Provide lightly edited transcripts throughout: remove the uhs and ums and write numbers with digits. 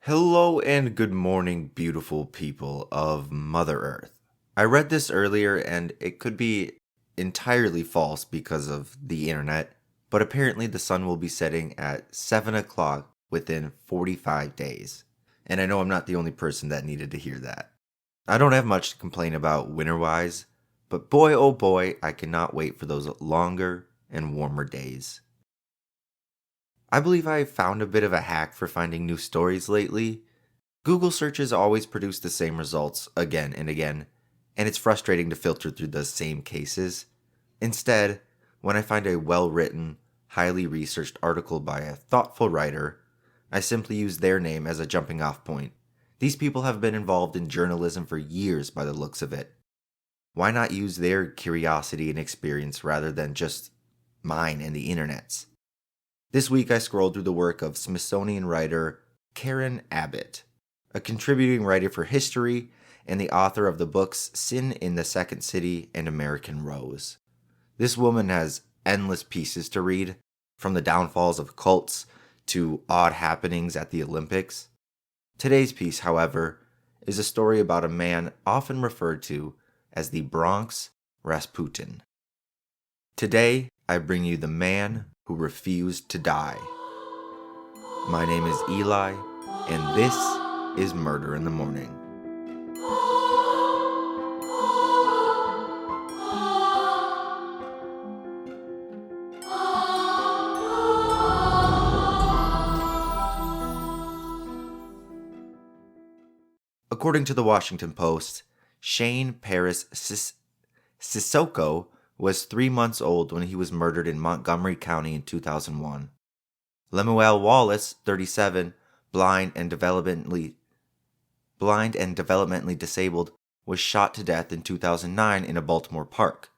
Hello and good morning, beautiful people of Mother Earth. I read this earlier and it could be entirely false because of the internet, but apparently the sun will be setting at 7 o'clock within 45 days. And I know I'm not the only person that needed to hear that. I don't have much to complain about winter-wise, but boy oh boy, I cannot wait for those longer and warmer days. I believe I found a bit of a hack for finding new stories lately. Google searches always produce the same results again and again, and it's frustrating to filter through the same cases. Instead, when I find a well written, highly researched article by a thoughtful writer, I simply use their name as a jumping off point. These people have been involved in journalism for years by the looks of it. Why not use their curiosity and experience rather than just mine and the internet's? This week I scrolled through the work of Smithsonian writer Karen Abbott, a contributing writer for history and the author of the books Sin in the Second City and American Rose. This woman has endless pieces to read, from the downfalls of cults to odd happenings at the Olympics. Today's piece, however, is a story about a man often referred to as the Bronx Rasputin. Today, I bring you the man who refused to die. My name is Eli, and this is Murder in the Morning. According to the Washington Post, Shane Paris Sissoko was 3 months old when he was murdered in Montgomery County in 2001. Lemuel Wallace, 37, blind and developmentally disabled, was shot to death in 2009 in a Baltimore park.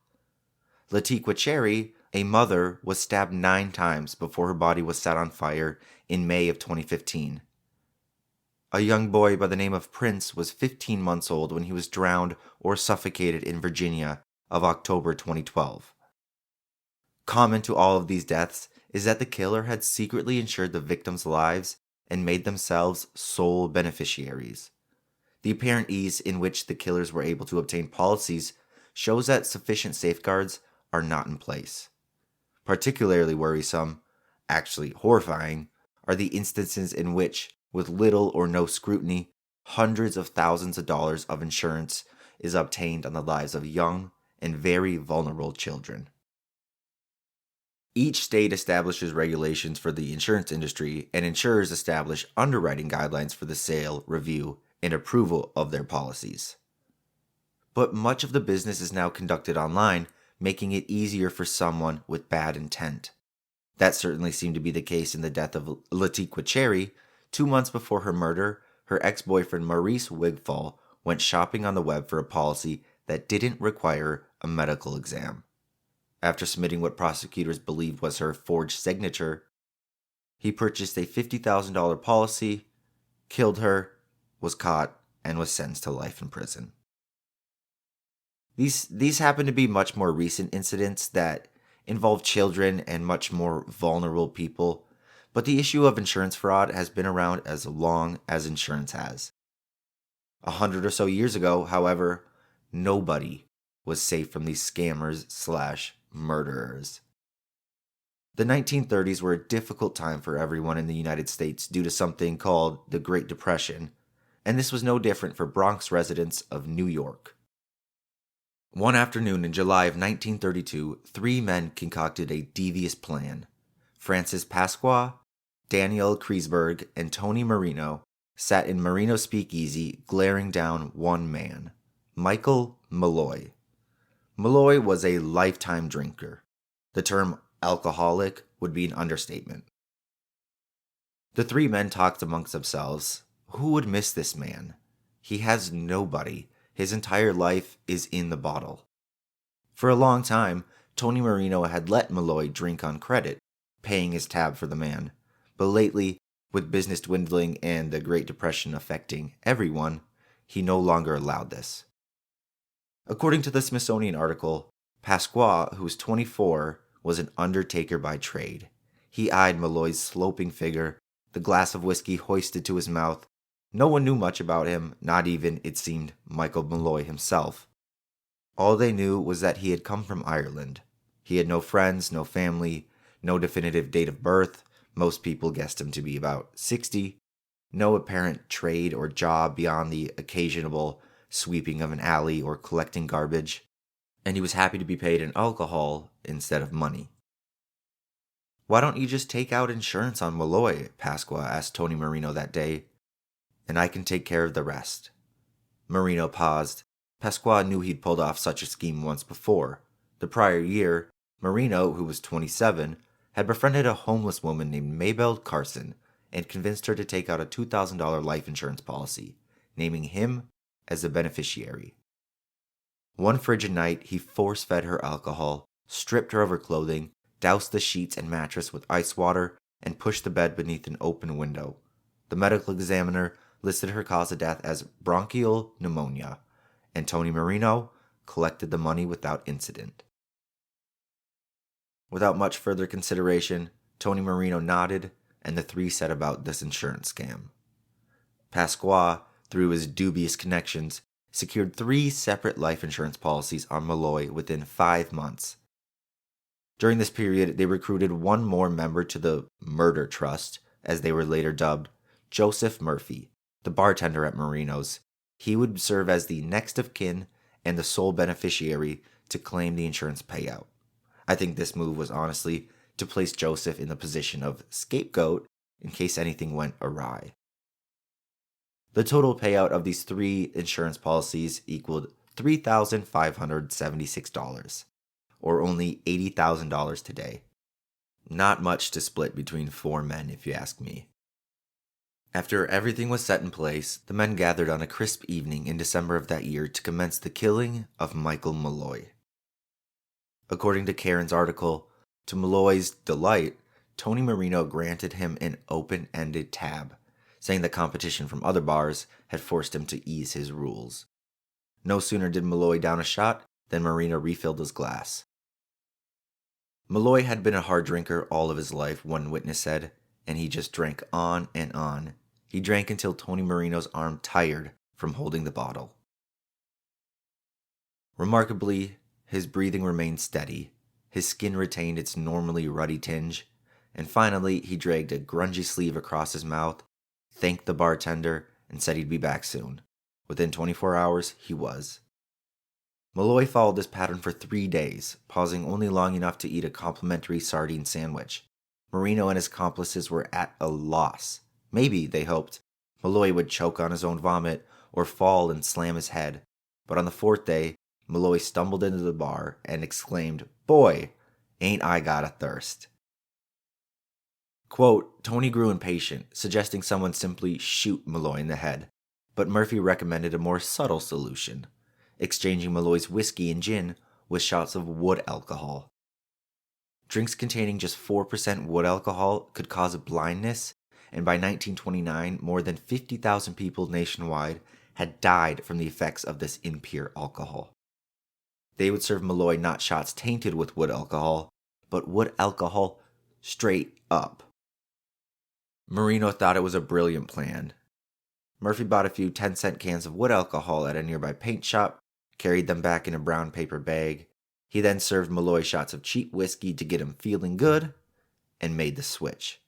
Latiqua Cherry, a mother, was stabbed 9 times before her body was set on fire in May of 2015. A young boy by the name of Prince was 15 months old when he was drowned or suffocated in Virginia of October 2012. Common to all of these deaths is that the killer had secretly insured the victims' lives and made themselves sole beneficiaries. The apparent ease in which the killers were able to obtain policies shows that sufficient safeguards are not in place. Particularly worrisome, actually horrifying, are the instances in which, with little or no scrutiny, hundreds of thousands of dollars of insurance is obtained on the lives of young and very vulnerable children. Each state establishes regulations for the insurance industry, and insurers establish underwriting guidelines for the sale, review, and approval of their policies. But much of the business is now conducted online, making it easier for someone with bad intent. That certainly seemed to be the case in the death of Latiqua Cherry. 2 months before her murder, her ex-boyfriend Maurice Wigfall went shopping on the web for a policy that didn't require a medical exam. After submitting what prosecutors believed was her forged signature, he purchased a $50,000 policy, killed her, was caught, and was sentenced to life in prison. These happen to be much more recent incidents that involve children and much more vulnerable people, but the issue of insurance fraud has been around as long as insurance has. 100 or so years ago, however, nobody was safe from these scammers/murderers. The 1930s were a difficult time for everyone in the United States due to something called the Great Depression, and this was no different for Bronx residents of New York. One afternoon in July of 1932, 3 men concocted a devious plan. Francis Pasqua, Daniel Kreisberg, and Tony Marino sat in Marino's speakeasy glaring down one man, Michael Malloy. Malloy was a lifetime drinker. The term alcoholic would be an understatement. The 3 men talked amongst themselves. Who would miss this man? He has nobody. His entire life is in the bottle. For a long time, Tony Marino had let Malloy drink on credit, paying his tab for the man. But lately, with business dwindling and the Great Depression affecting everyone, he no longer allowed this. According to the Smithsonian article, Pasqua, who was 24, was an undertaker by trade. He eyed Malloy's sloping figure, the glass of whiskey hoisted to his mouth, No one knew much about him, not even, it seemed, Michael Malloy himself. All they knew was that he had come from Ireland. He had no friends, no family, no definitive date of birth. Most people guessed him to be about 60. No apparent trade or job beyond the occasional sweeping of an alley or collecting garbage. And he was happy to be paid in alcohol instead of money. "Why don't you just take out insurance on Malloy?" Pasqua asked Tony Marino that day, "and I can take care of the rest." Marino paused. Pasqua knew he'd pulled off such a scheme once before. The prior year, Marino, who was 27, had befriended a homeless woman named Mabel Carson and convinced her to take out a $2,000 life insurance policy, naming him as the beneficiary. One frigid night, he force-fed her alcohol, stripped her of her clothing, doused the sheets and mattress with ice water, and pushed the bed beneath an open window. The medical examiner listed her cause of death as bronchial pneumonia, and Tony Marino collected the money without incident. Without much further consideration, Tony Marino nodded, and the three set about this insurance scam. Pasqua, through his dubious connections, secured 3 separate life insurance policies on Malloy within 5 months. During this period, they recruited one more member to the Murder Trust, as they were later dubbed, Joseph Murphy, the bartender at Marino's. He would serve as the next of kin and the sole beneficiary to claim the insurance payout. I think this move was honestly to place Joseph in the position of scapegoat in case anything went awry. The total payout of these 3 insurance policies equaled $3,576, or only $80,000 today. Not much to split between 4 men, if you ask me. After everything was set in place, the men gathered on a crisp evening in December of that year to commence the killing of Michael Malloy. According to Karen's article, to Malloy's delight, Tony Marino granted him an open-ended tab, saying that competition from other bars had forced him to ease his rules. No sooner did Malloy down a shot than Marino refilled his glass. Malloy had been a hard drinker all of his life, one witness said, and he just drank on and on. He drank until Tony Marino's arm tired from holding the bottle. Remarkably, his breathing remained steady, his skin retained its normally ruddy tinge, and finally he dragged a grungy sleeve across his mouth, thanked the bartender, and said he'd be back soon. Within 24 hours, he was. Malloy followed this pattern for 3 days, pausing only long enough to eat a complimentary sardine sandwich. Marino and his accomplices were at a loss. Maybe, they hoped, Malloy would choke on his own vomit or fall and slam his head. But on the 4th day, Malloy stumbled into the bar and exclaimed, "Boy, ain't I got a thirst." Quote, Tony grew impatient, suggesting someone simply shoot Malloy in the head, but Murphy recommended a more subtle solution, exchanging Malloy's whiskey and gin with shots of wood alcohol. Drinks containing just 4% wood alcohol could cause blindness, and by 1929, more than 50,000 people nationwide had died from the effects of this impure alcohol. They would serve Malloy not shots tainted with wood alcohol, but wood alcohol straight up. Marino thought it was a brilliant plan. Murphy bought a few 10-cent cans of wood alcohol at a nearby paint shop, carried them back in a brown paper bag. He then served Malloy shots of cheap whiskey to get him feeling good, and made the switch.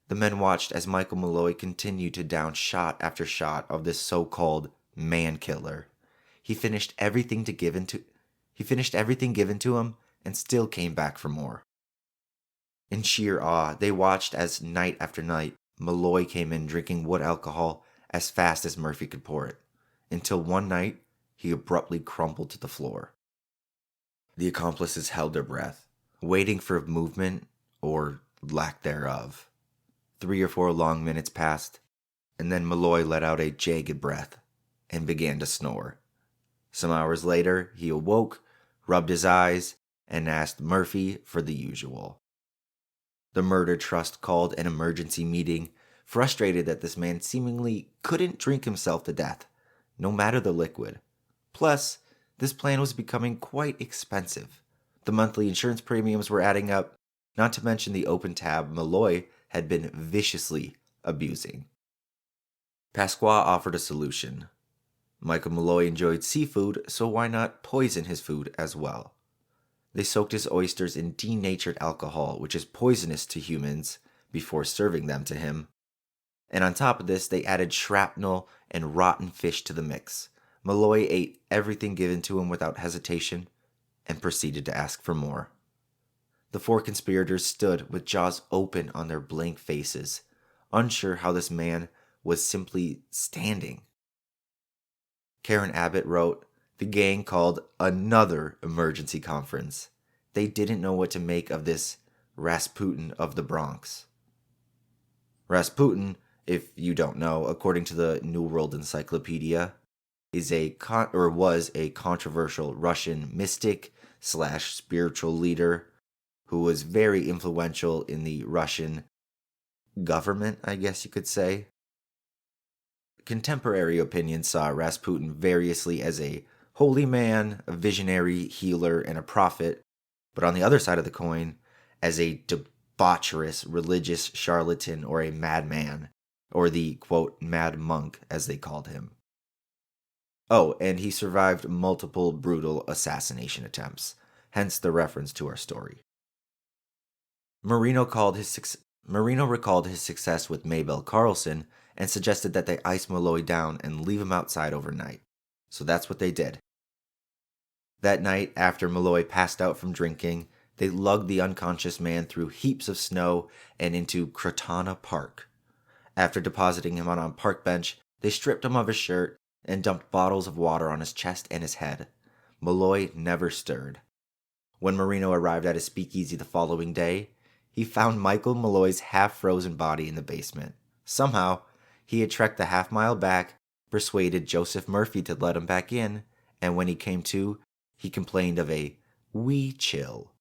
The men watched as Michael Malloy continued to down shot after shot of this so-called man-killer. He finished everything given to him and still came back for more. In sheer awe, they watched as night after night, Malloy came in drinking wood alcohol as fast as Murphy could pour it, until one night he abruptly crumpled to the floor. The accomplices held their breath, waiting for movement or lack thereof. 3 or 4 long minutes passed, and then Malloy let out a jagged breath and began to snore. Some hours later, he awoke, rubbed his eyes, and asked Murphy for the usual. The Murder Trust called an emergency meeting, frustrated that this man seemingly couldn't drink himself to death, no matter the liquid. Plus, this plan was becoming quite expensive. The monthly insurance premiums were adding up, not to mention the open tab Malloy had been viciously abusing. Pasqua offered a solution. Michael Malloy enjoyed seafood, so why not poison his food as well? They soaked his oysters in denatured alcohol, which is poisonous to humans, before serving them to him. And on top of this, they added shrapnel and rotten fish to the mix. Malloy ate everything given to him without hesitation and proceeded to ask for more. The four conspirators stood with jaws open on their blank faces, unsure how this man was simply standing. Karen Abbott wrote, "The gang called another emergency conference. They didn't know what to make of this Rasputin of the Bronx." Rasputin, if you don't know, according to the New World Encyclopedia, was a controversial Russian mystic / spiritual leader who was very influential in the Russian government, I guess you could say. Contemporary opinion saw Rasputin variously as a holy man, a visionary, healer, and a prophet, but on the other side of the coin, as a debaucherous religious charlatan or a madman, or the, quote, mad monk, as they called him. Oh, and he survived multiple brutal assassination attempts, hence the reference to our story. Marino recalled his success with Maybelle Carlson and suggested that they ice Malloy down and leave him outside overnight. So that's what they did. That night, after Malloy passed out from drinking, they lugged the unconscious man through heaps of snow and into Crotona Park. After depositing him on a park bench, they stripped him of his shirt and dumped bottles of water on his chest and his head. Malloy never stirred. When Marino arrived at his speakeasy the following day, he found Michael Malloy's half-frozen body in the basement. Somehow, he had trekked the half-mile back, persuaded Joseph Murphy to let him back in, and when he came to, he complained of a wee chill.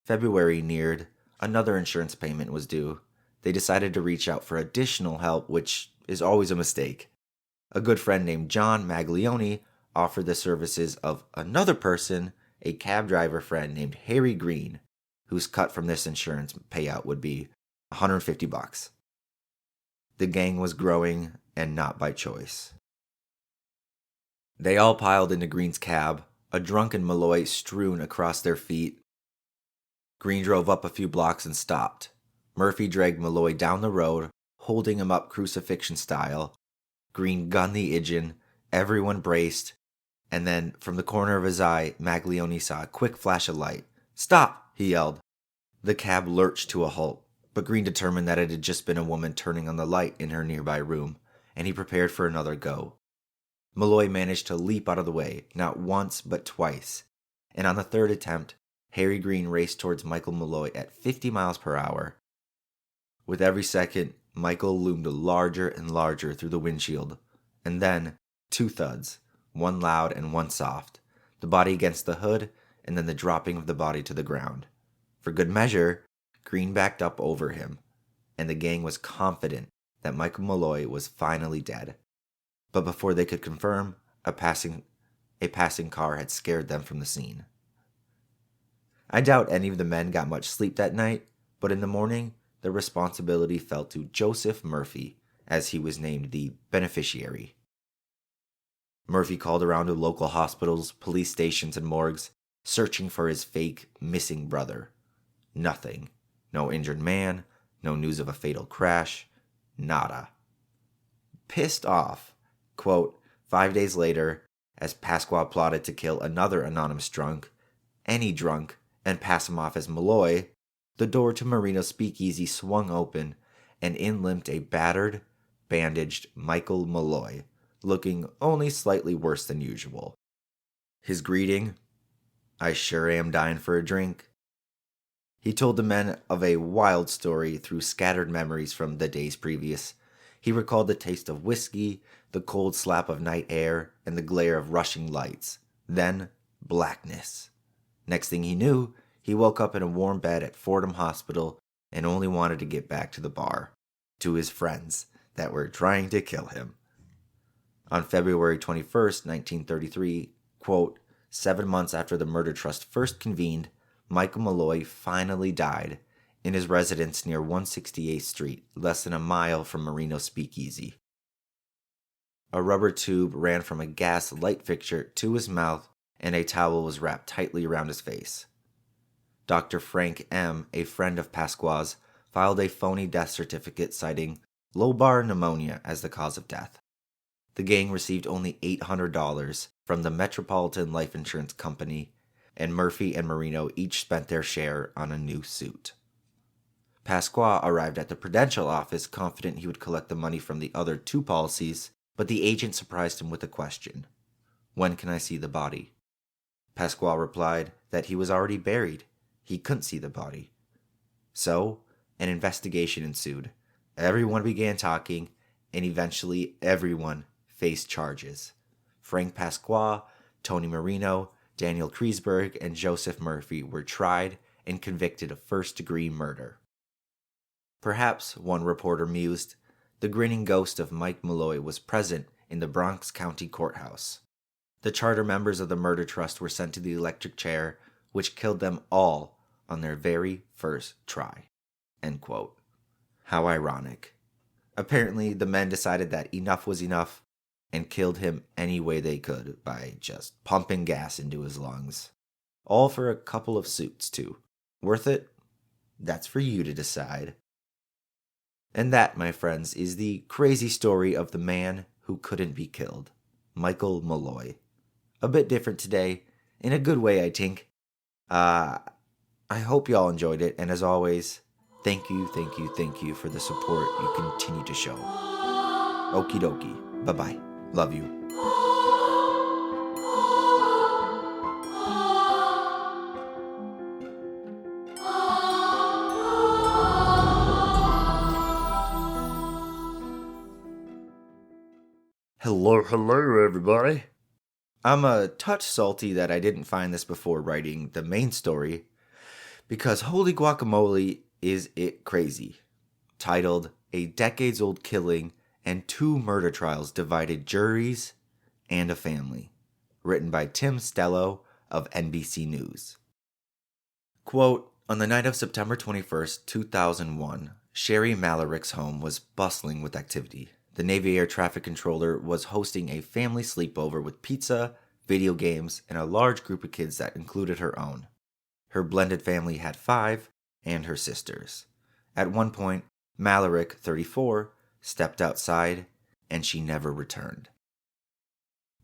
February neared. Another insurance payment was due. They decided to reach out for additional help, which is always a mistake. A good friend named John Maglione offered the services of another person, a cab driver friend named Harry Green, whose cut from this insurance payout would be $150. The gang was growing, and not by choice. They all piled into Green's cab, a drunken Malloy strewn across their feet. Green drove up a few blocks and stopped. Murphy dragged Malloy down the road, holding him up crucifixion style. Green gunned the engine, everyone braced, and then from the corner of his eye, Maglione saw a quick flash of light. "Stop!" he yelled. The cab lurched to a halt, but Green determined that it had just been a woman turning on the light in her nearby room, and he prepared for another go. Malloy managed to leap out of the way, not once but twice, and on the third attempt, Harry Green raced towards Michael Malloy at 50 miles per hour. With every second, Michael loomed larger and larger through the windshield, and then, two thuds, one loud and one soft, the body against the hood, and then the dropping of the body to the ground. For good measure, Green backed up over him, and the gang was confident that Michael Malloy was finally dead. But before they could confirm, a passing car had scared them from the scene. I doubt any of the men got much sleep that night, but in the morning, the responsibility fell to Joseph Murphy, as he was named the beneficiary. Murphy called around to local hospitals, police stations, and morgues, searching for his fake missing brother. Nothing. No injured man, no news of a fatal crash, nada. Pissed off, quote, 5 days later, as Pasqua plotted to kill another anonymous drunk, any drunk, and pass him off as Malloy, the door to Marino's speakeasy swung open, and in limped a battered, bandaged Michael Malloy, looking only slightly worse than usual. His greeting, "I sure am dying for a drink." He told the men of a wild story through scattered memories from the days previous. He recalled the taste of whiskey, the cold slap of night air, and the glare of rushing lights. Then, blackness. Next thing he knew, he woke up in a warm bed at Fordham Hospital and only wanted to get back to the bar, to his friends that were trying to kill him. On February 21st, 1933, quote, 7 months after the murder trust first convened, Michael Malloy finally died, in his residence near 168th Street, less than a mile from Marino's speakeasy. A rubber tube ran from a gas light fixture to his mouth, and a towel was wrapped tightly around his face. Dr. Frank M., a friend of Pasqua's, filed a phony death certificate citing lobar pneumonia as the cause of death. The gang received only $800 from the Metropolitan Life Insurance Company, and Murphy and Marino each spent their share on a new suit. Pasqua arrived at the Prudential office confident he would collect the money from the other two policies, but the agent surprised him with a question. "When can I see the body?" Pasqua replied that he was already buried. He couldn't see the body. So, an investigation ensued. Everyone began talking, and eventually everyone faced charges. Frank Pasqua, Tony Marino, Daniel Kreisberg, and Joseph Murphy were tried and convicted of first-degree murder. Perhaps, one reporter mused, the grinning ghost of Mike Malloy was present in the Bronx County Courthouse. The charter members of the murder trust were sent to the electric chair, which killed them all on their very first try. End quote. How ironic. Apparently, the men decided that enough was enough and killed him any way they could by just pumping gas into his lungs. All for a couple of suits, too. Worth it? That's for you to decide. And that, my friends, is the crazy story of the man who couldn't be killed, Michael Malloy. A bit different today, in a good way, I think. I hope y'all enjoyed it, and as always, thank you for the support you continue to show. Okie dokie. Bye-bye. Love you. Hello, everybody. I'm a touch salty that I didn't find this before writing the main story, because holy guacamole is it crazy. Titled, "A Decades-Old Killing and Two Murder Trials Divided Juries and a Family." Written by Tim Stello of NBC News. Quote, on the night of September 21st, 2001, Sherry Malarick's home was bustling with activity. The Navy Air Traffic Controller was hosting a family sleepover with pizza, video games, and a large group of kids that included her own. Her blended family had 5, and her sisters. At one point, Malarick, 34, stepped outside, and she never returned.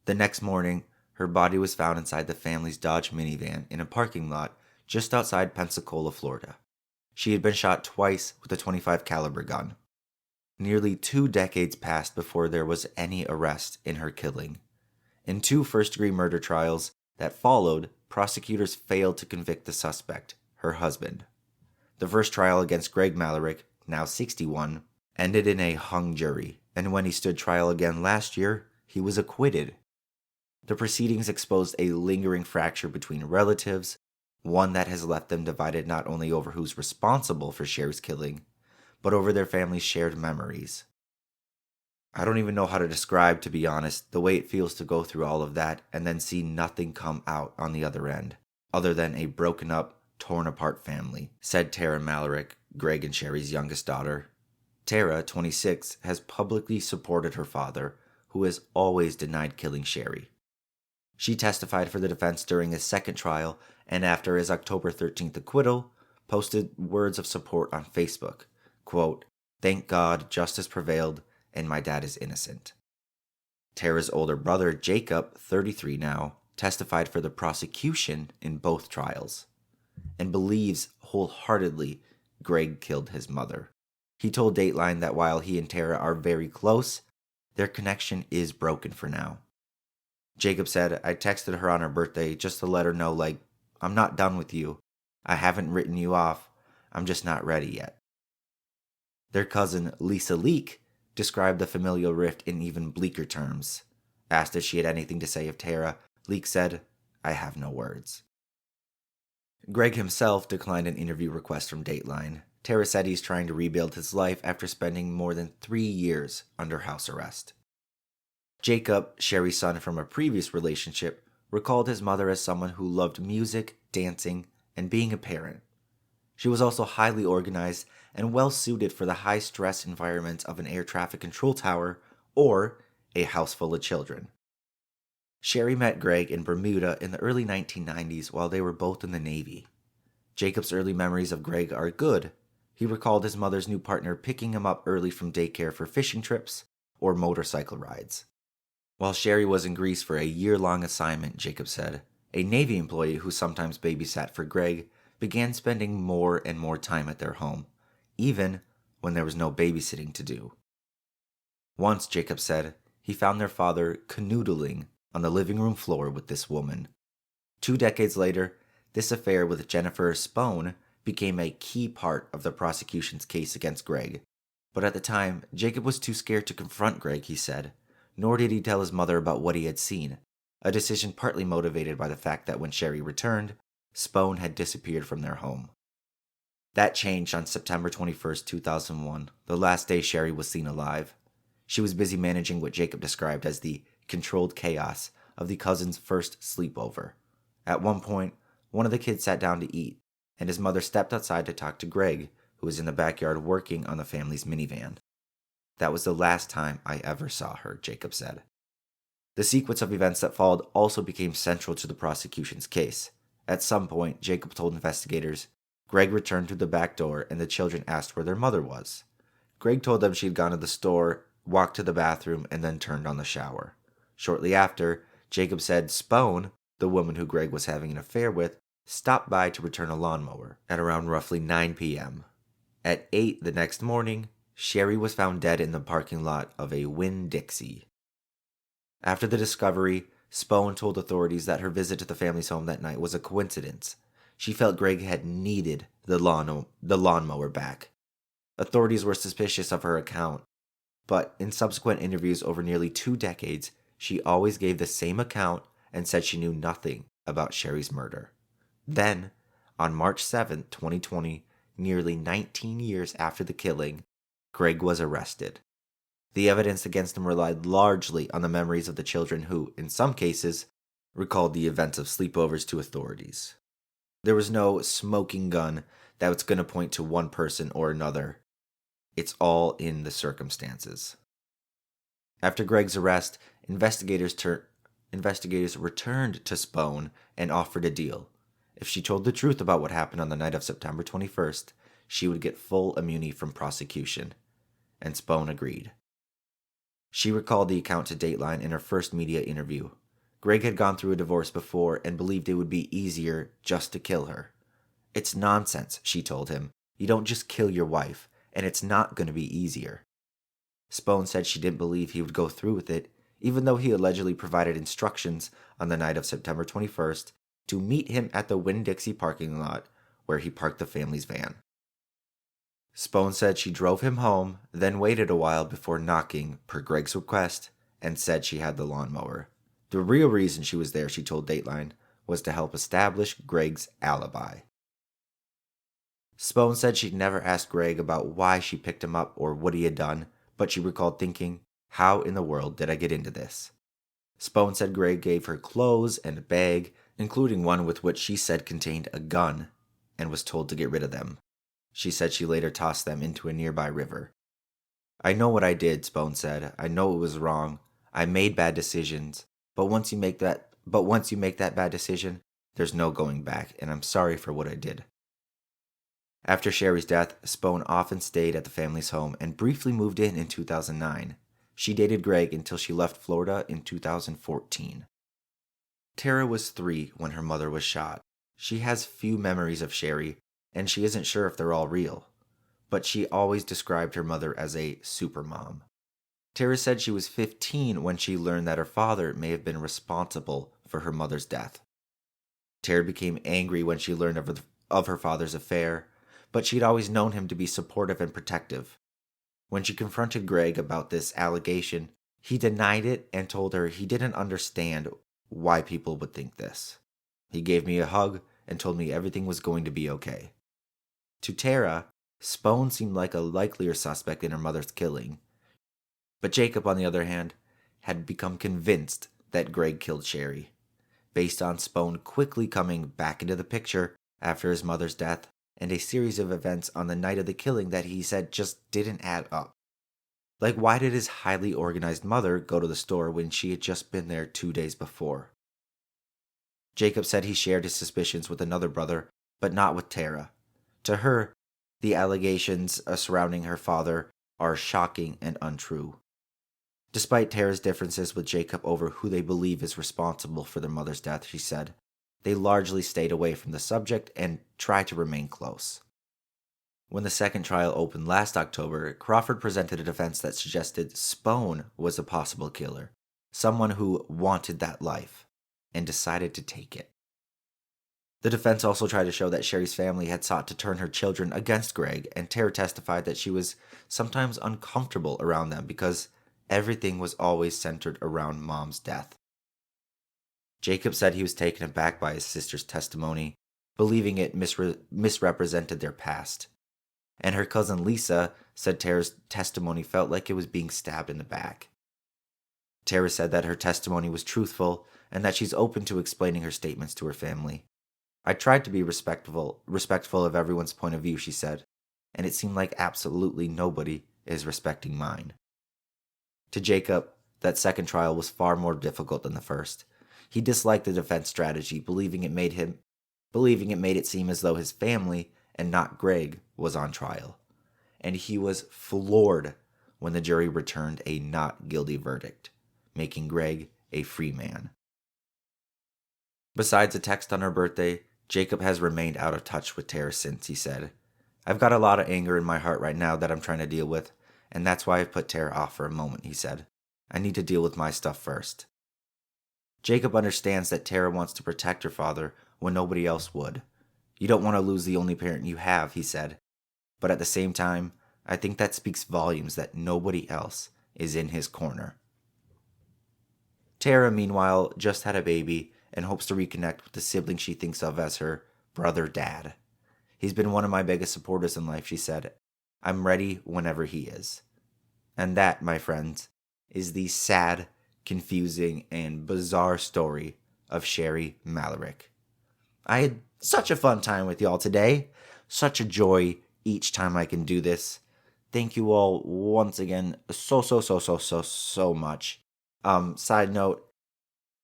The next morning, her body was found inside the family's Dodge minivan in a parking lot just outside Pensacola, Florida. She had been shot twice with a .25 caliber gun. Nearly 2 decades passed before there was any arrest in her killing. In 2 first-degree murder trials that followed, prosecutors failed to convict the suspect, her husband. The first trial against Greg Malarick, now 61, ended in a hung jury, and when he stood trial again last year, he was acquitted. The proceedings exposed a lingering fracture between relatives, one that has left them divided not only over who's responsible for Sherry's killing, but over their family's shared memories. I don't even know how to describe, to be honest, the way it feels to go through all of that and then see nothing come out on the other end, other than a broken up, torn apart family, said Tara Malarick, Greg and Sherry's youngest daughter. Tara, 26, has publicly supported her father, who has always denied killing Sherry. She testified for the defense during his second trial, and after his October 13th acquittal, posted words of support on Facebook. Quote, "Thank God justice prevailed and my dad is innocent." Tara's older brother, Jacob, 33 now, testified for the prosecution in both trials and believes wholeheartedly Greg killed his mother. He told Dateline that while he and Tara are very close, their connection is broken for now. Jacob said, "I texted her on her birthday just to let her know, I'm not done with you. I haven't written you off. I'm just not ready yet." Their cousin, Lisa Leak, described the familial rift in even bleaker terms. Asked if she had anything to say of Tara, Leak said, "I have no words." Greg himself declined an interview request from Dateline. Tara said he's trying to rebuild his life after spending more than 3 years under house arrest. Jacob, Sherry's son from a previous relationship, recalled his mother as someone who loved music, dancing, and being a parent. She was also highly organized and well suited for the high-stress environment of an air traffic control tower or a house full of children. Sherry met Greg in Bermuda in the early 1990s while they were both in the Navy. Jacob's early memories of Greg are good. He recalled his mother's new partner picking him up early from daycare for fishing trips or motorcycle rides. While Sherry was in Greece for a year-long assignment, Jacob said, a Navy employee who sometimes babysat for Greg began spending more and more time at their home, even when there was no babysitting to do. Once, Jacob said, he found their father canoodling on the living room floor with this woman. 2 decades later, this affair with Jennifer Spohn became a key part of the prosecution's case against Greg. But at the time, Jacob was too scared to confront Greg, he said, nor did he tell his mother about what he had seen, a decision partly motivated by the fact that when Sherry returned, Spohn had disappeared from their home. That changed on September 21st, 2001, the last day Sherry was seen alive. She was busy managing what Jacob described as the controlled chaos of the cousins' first sleepover. At one point, one of the kids sat down to eat, and his mother stepped outside to talk to Greg, who was in the backyard working on the family's minivan. That was the last time I ever saw her, Jacob said. The sequence of events that followed also became central to the prosecution's case. At some point, Jacob told investigators, Greg returned to the back door and the children asked where their mother was. Greg told them she had gone to the store, walked to the bathroom, and then turned on the shower. Shortly after, Jacob said Spohn, the woman who Greg was having an affair with, stopped by to return a lawnmower at around roughly 9 p.m. At 8 the next morning, Sherry was found dead in the parking lot of a Winn-Dixie. After the discovery, Spohn told authorities that her visit to the family's home that night was a coincidence. She felt Greg had needed the lawnmower back. Authorities were suspicious of her account, but in subsequent interviews over nearly 2 decades, she always gave the same account and said she knew nothing about Sherry's murder. Then, on March 7, 2020, nearly 19 years after the killing, Greg was arrested. The evidence against him relied largely on the memories of the children who, in some cases, recalled the events of sleepovers to authorities. There was no smoking gun that was going to point to one person or another. It's all in the circumstances. After Greg's arrest, investigators returned to Spohn and offered a deal. If she told the truth about what happened on the night of September 21st, she would get full immunity from prosecution. And Spohn agreed. She recalled the account to Dateline in her first media interview. Greg had gone through a divorce before and believed it would be easier just to kill her. It's nonsense, she told him. You don't just kill your wife, and it's not going to be easier. Spohn said she didn't believe he would go through with it, even though he allegedly provided instructions on the night of September 21st to meet him at the Winn-Dixie parking lot where he parked the family's van. Spohn said she drove him home, then waited a while before knocking, per Greg's request, and said she had the lawnmower. The real reason she was there, she told Dateline, was to help establish Greg's alibi. Spohn said she'd never asked Greg about why she picked him up or what he had done, but she recalled thinking, how in the world did I get into this? Spohn said Greg gave her clothes and a bag, including one with which she said contained a gun, and was told to get rid of them. She said she later tossed them into a nearby river. I know what I did, Spohn said. I know it was wrong. I made bad decisions. But once you make that bad decision, there's no going back, and I'm sorry for what I did. After Sherry's death, Spohn often stayed at the family's home and briefly moved in 2009. She dated Greg until she left Florida in 2014. Tara was 3 when her mother was shot. She has few memories of Sherry, and she isn't sure if they're all real. But she always described her mother as a supermom. Tara said she was 15 when she learned that her father may have been responsible for her mother's death. Tara became angry when she learned of her father's affair, but she'd always known him to be supportive and protective. When she confronted Greg about this allegation, he denied it and told her he didn't understand why people would think this. He gave me a hug and told me everything was going to be okay. To Tara, Spohn seemed like a likelier suspect in her mother's killing. But Jacob, on the other hand, had become convinced that Greg killed Sherry, based on Spohn quickly coming back into the picture after his mother's death and a series of events on the night of the killing that he said just didn't add up. Like, why did his highly organized mother go to the store when she had just been there 2 days before? Jacob said he shared his suspicions with another brother, but not with Tara. To her, the allegations surrounding her father are shocking and untrue. Despite Tara's differences with Jacob over who they believe is responsible for their mother's death, she said, they largely stayed away from the subject and tried to remain close. When the second trial opened last October, Crawford presented a defense that suggested Spone was a possible killer, someone who wanted that life, and decided to take it. The defense also tried to show that Sherry's family had sought to turn her children against Greg, and Tara testified that she was sometimes uncomfortable around them because everything was always centered around Mom's death. Jacob said he was taken aback by his sister's testimony, believing it misrepresented their past. And her cousin Lisa said Tara's testimony felt like it was being stabbed in the back. Tara said that her testimony was truthful and that she's open to explaining her statements to her family. I tried to be respectful of everyone's point of view, she said, and it seemed like absolutely nobody is respecting mine. To Jacob, that second trial was far more difficult than the first. He disliked the defense strategy, believing it made it seem as though his family and not Greg was on trial. And he was floored when the jury returned a not guilty verdict, making Greg a free man. Besides a text on her birthday, Jacob has remained out of touch with Tara since, he said. I've got a lot of anger in my heart right now that I'm trying to deal with, and that's why I've put Tara off for a moment, he said. I need to deal with my stuff first. Jacob understands that Tara wants to protect her father when nobody else would. You don't want to lose the only parent you have, he said. But at the same time, I think that speaks volumes that nobody else is in his corner. Tara, meanwhile, just had a baby and hopes to reconnect with the sibling she thinks of as her brother-dad. He's been one of my biggest supporters in life, she said. I'm ready whenever he is. And that, my friends, is the sad, confusing, and bizarre story of Sherry Mallory. I had such a fun time with y'all today. Such a joy each time I can do this. Thank you all once again so much. Side note,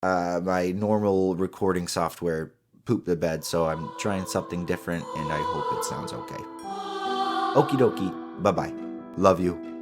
my normal recording software pooped the bed, so I'm trying something different, and I hope it sounds okay. Okie dokie. Bye-bye. Love you.